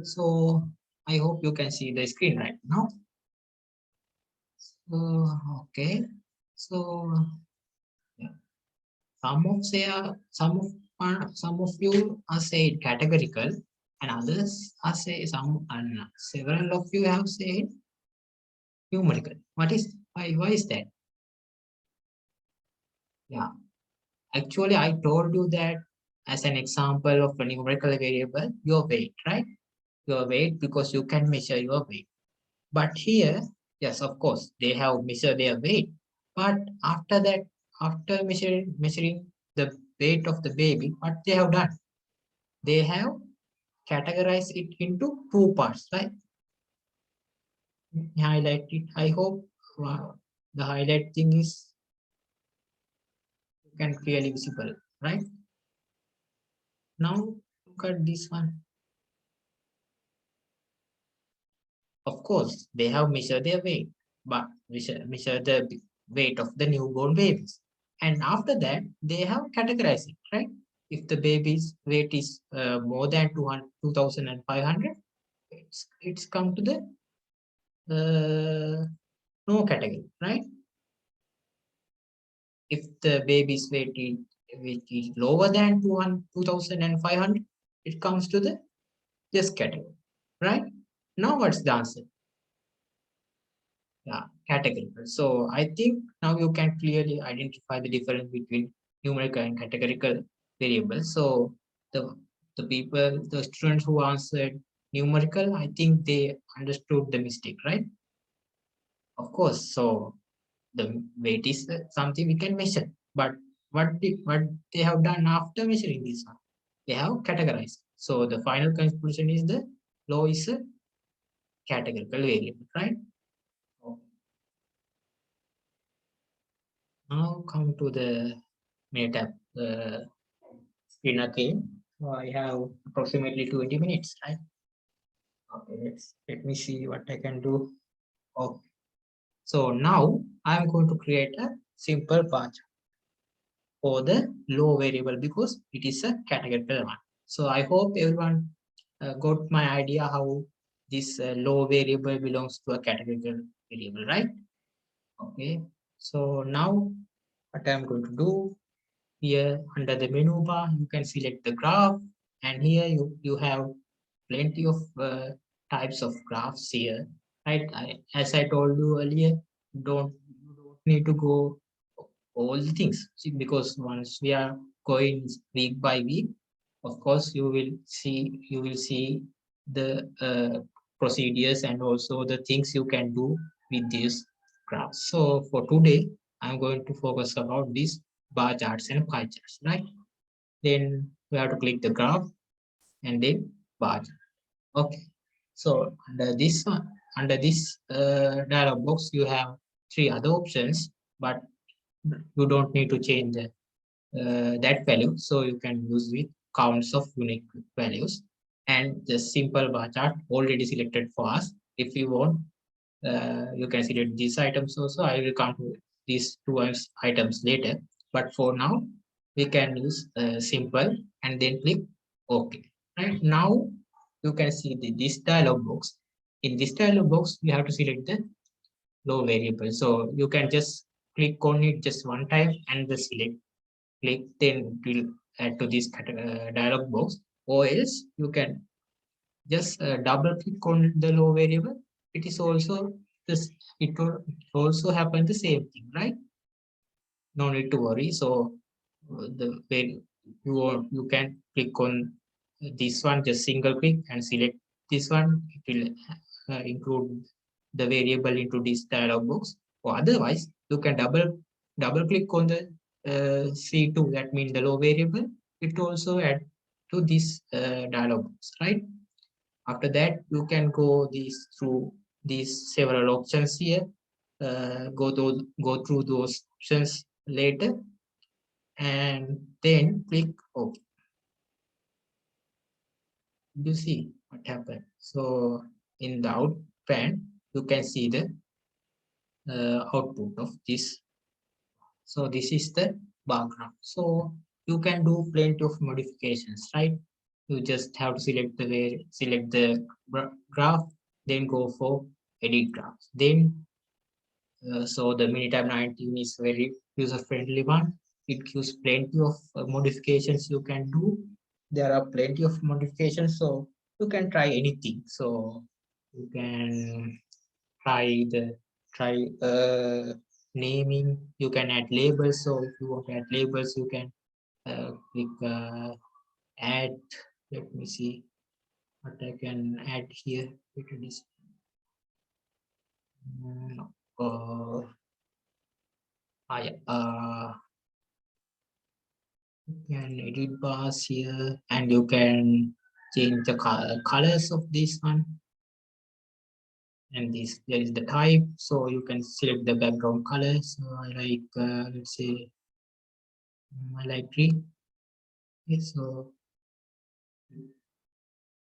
So I hope you can see the screen right now. Okay. So yeah. Some of you are said categorical, and others are say some and several of you have said numerical. Why is that? Yeah. Actually, I told you that as an example of a numerical variable, your weight, right? Your weight because you can measure your weight. But here, yes, of course, they have measured their weight. But after that, after measuring the weight of the baby, what they have done? They have categorized it into two parts, right? Highlight it. I hope the highlight thing is you can clearly visible, right? Now look at this one. Of course, they have measured their weight, but measure the weight of the newborn babies. And after that, they have categorized it, right? If the baby's weight is more than 200, 2,500, it's come to the no category, right? If the baby's weight is, which is lower than 2,500, it comes to the this category, right? Now what's the answer? Yeah, categorical. So I think now you can clearly identify the difference between numerical and categorical variables. So the the students who answered numerical, I think they understood the mistake, right? Of course. So the weight is something we can measure, but what they have done after measuring this one, they have categorized. So the final conclusion is the law is a categorical variable, right? Okay. Now come to the meta screen again. So I have approximately 20 minutes, right? Okay, let me see what I can do. Okay. So now I'm going to create a simple bar chart for the low variable because it is a categorical one. So I hope everyone got my idea how this low variable belongs to a categorical variable, right? Okay. So now what I'm going to do here under the menu bar, you can select the graph, and here you have plenty of types of graphs here, right? As I told you earlier, you don't need to go all the things. See, because once we are going week by week, of course you will see the procedures and also the things you can do with these graphs. So for today, I'm going to focus about these bar charts and pie charts, right? Then we have to click the graph and then bar chart. Okay. So under this dialog box, you have three other options, but you don't need to change that value. So you can use with counts of unique values and the simple bar chart already selected for us. If you want, you can select these items also. I will come to these two items later. But for now, we can use simple and then click OK. Right now, you can see this dialog box. In this dialog box, you have to select the low variable. So you can just click on it just one time and the select click, then it will add to this dialog box, or else you can just double click on the low variable. It is also this, it will also happen the same thing, right? No need to worry. So the way you can click on this one, just single click and select this one. It will include the variable into this dialog box, or otherwise you can double click on the C2, that means the low variable. It also add to this dialog box, right? After that, you can go through these several options here. Go through those options later, and then click OK. You see what happened. So in the out pan, you can see the output of this. So this is the bar graph. So you can do plenty of modifications, right? you just have to select the graph, then go for edit graphs. Then so the Minitab 19 is very user-friendly one. It gives plenty of modifications you can do. There are plenty of modifications, so you can try anything. So you can try naming. You can add labels. So if you want to add labels, you can click add. Let me see what I can add here. It is uh, you can edit bars here, and you can change the colors of this one. And this there is the type, so you can select the background color. So I like let's say I like green. Okay, so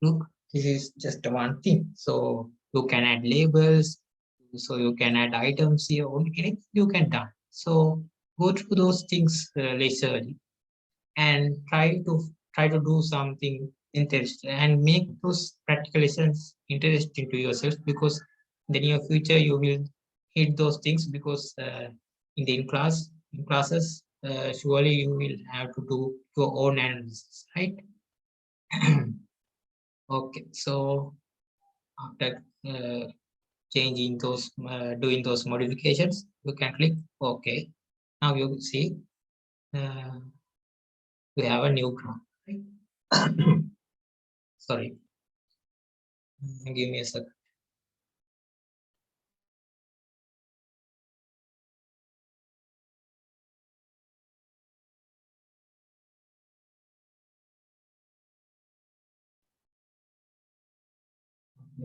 look, this is just one thing. So you can add labels, so you can add items here. Anything you can done. So go through those things leisurely and try to do something interesting and make those practical lessons interesting to yourself, because in the near future you will hit those things, because in classes surely you will have to do your own analysis, right? Okay, so after changing those doing those modifications, you can click OK. Now you see uh, we have a new graph, right? Sorry, give me a sec.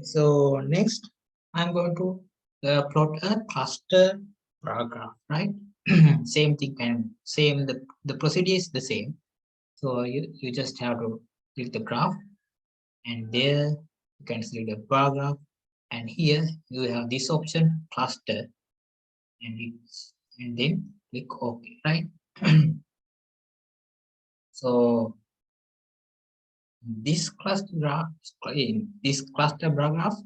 So next, I'm going to plot a cluster paragraph, right? Same thing, and same, the procedure is the same. So you just have to click the graph, and there you can select the paragraph, and here you have this option cluster, and then click OK, right? So in this cluster graph,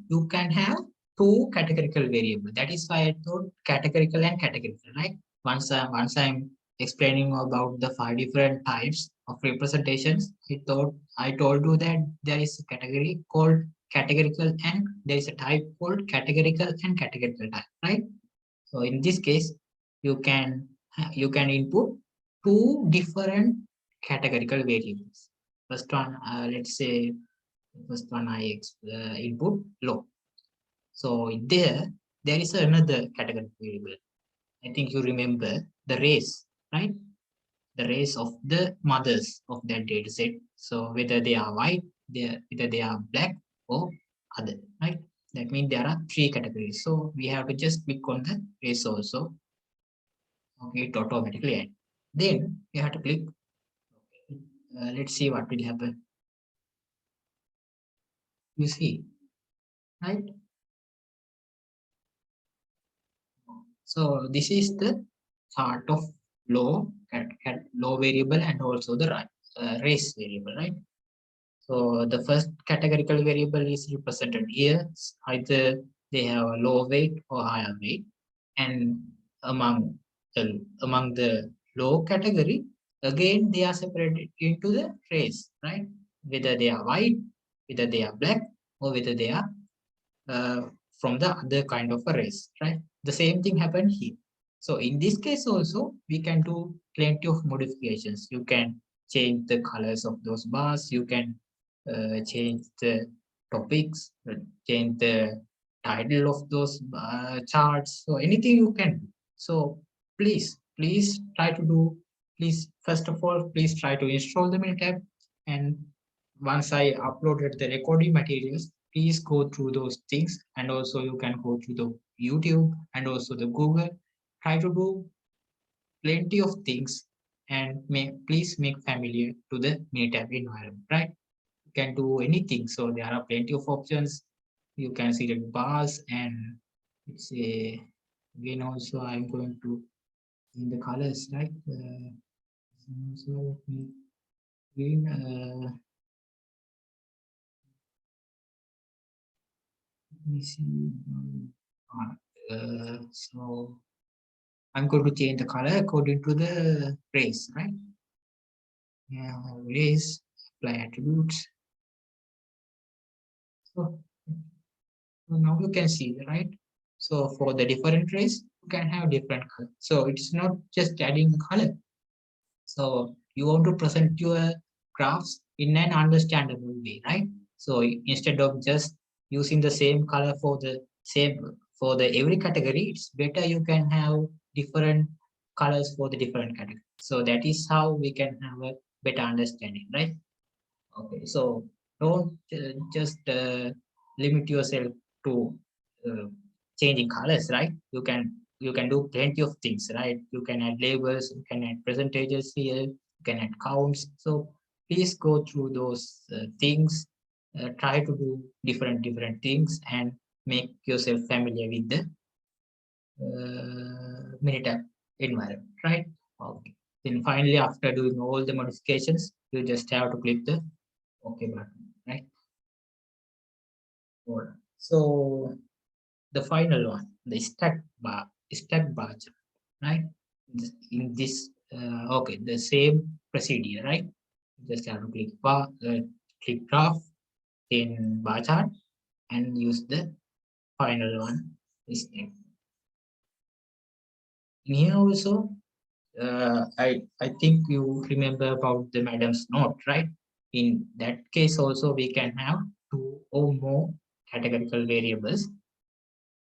you can have two categorical variables. That is why I told categorical and categorical, right? Once I'm explaining about the 5 different types of representations, I told you that there is a category called categorical, and there is a type called categorical and categorical type, right? So in this case, you can input two different categorical variables. First one, let's say first one input low. So there is another category variable. I think you remember the race, right? The race of the mothers of that data set. So whether they are white, whether they are black or other, right? That means there are three categories. So we have to just click on the race also. Okay, it automatically add. Then you have to click. Let's see what will happen. You see, right? So this is the chart of low variable and also the race variable, right? So the first categorical variable is represented here. Either they have a low weight or higher weight, and among the low category, again they are separated into the race, right? Whether they are white, whether they are black, or whether they are uh, from the other kind of a race, right? The same thing happened here. So in this case also, we can do plenty of modifications. You can change the colors of those bars. You can change the topics, change the title of those charts. So anything you can do. So please try to do. Please, first of all, please try to install the Minitab. And once I uploaded the recording materials, please go through those things, and also you can go to the YouTube and also the Google. Try to do plenty of things, and please make familiar to the Minitab environment, right? You can do anything. So there are plenty of options. You can select bars, and it's a again also I'm going to in the colors, right? So let me green. me see. So I'm going to change the color according to the race, right? Yeah, race, apply attributes. So now you can see, right? So for the different race, you can have different color. So it's not just adding color. So you want to present your graphs in an understandable way, right? So instead of just using the same color for the same for the every category, it's better you can have different colors for the different category. So that is how we can have a better understanding, right? Okay, so don't just limit yourself to uh, changing colors, right? You can do plenty of things, right? You can add labels, you can add percentages here, you can add counts. So please go through those things. Try to do different things and make yourself familiar with the Minitab environment, right? Okay. Then finally, after doing all the modifications, you just have to click the OK button, right? Alright. So the final one, the stack bar chart, right? In this, okay, the same procedure, right? Just have to click graph, then bar chart, and use the final one. Stack. In here also, I think you remember about the madam's note, right? In that case also we can have two or more categorical variables.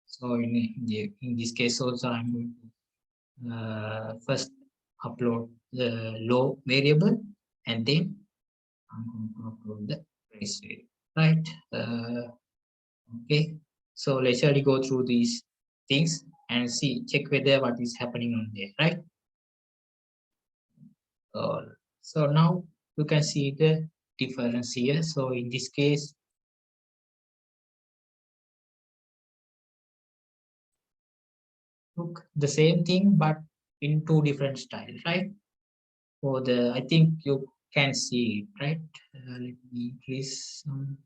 So in this case also I'm going to first upload the low variable and then I'm going to upload the race variable, right? Okay, so let's already go through these things and check whether what is happening on there, right? So now you can see the difference here. So in this case, look the same thing but in two different styles, right? For the, I think you can see it, right? Let me increase some,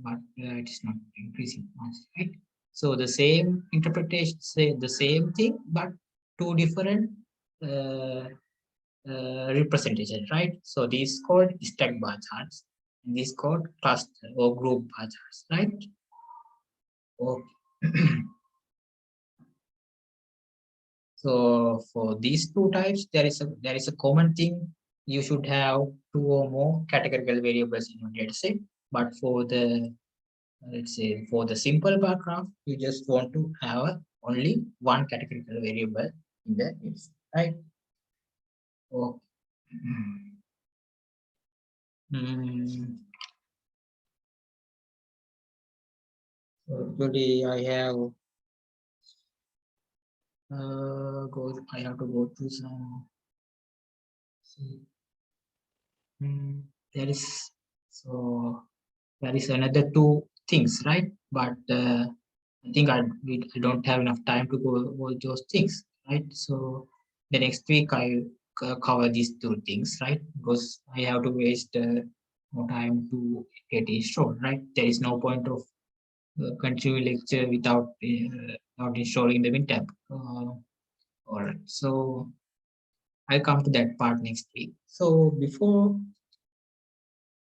but it is not increasing much, right? So the same interpretation, say the same thing, but two different uh, representation, right? So this called stack bar charts, and this called cluster or group bar charts, right? Okay. So for these two types, there is a common thing. You should have two or more categorical variables in your data set. But for the, let's say for the simple bar graph, you just want to have only one categorical variable in the it's right. Okay. Mm. So today I have I have to go to some. See. There is so there is another two things, right? But I think I don't have enough time to go over those things, right? So the next week I cover these two things, right? Because I have to waste more time to get installed, right? There is no point of continuing lecture without not installing the WinTab. All right, so I'll come to that part next week. So before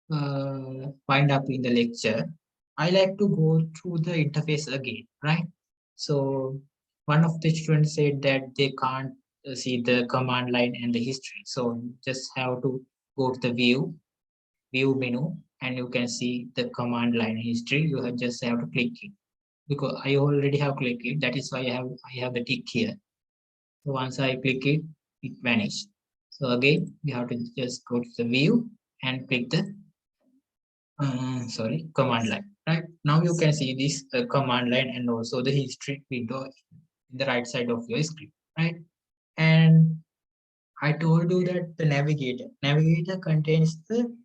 wind up in the lecture, I like to go through the interface again, right? So one of the students said that they can't see the command line and the history. So just have to go to the view menu, and you can see the command line history. Just have to click it because I already have clicked it. That is why I have the tick here. So once I click it, it vanished. So again, you have to just go to the view and click the sorry, command line, right? Now you can see this command line and also the history window in the right side of your screen, right? And I told you that the navigator contains the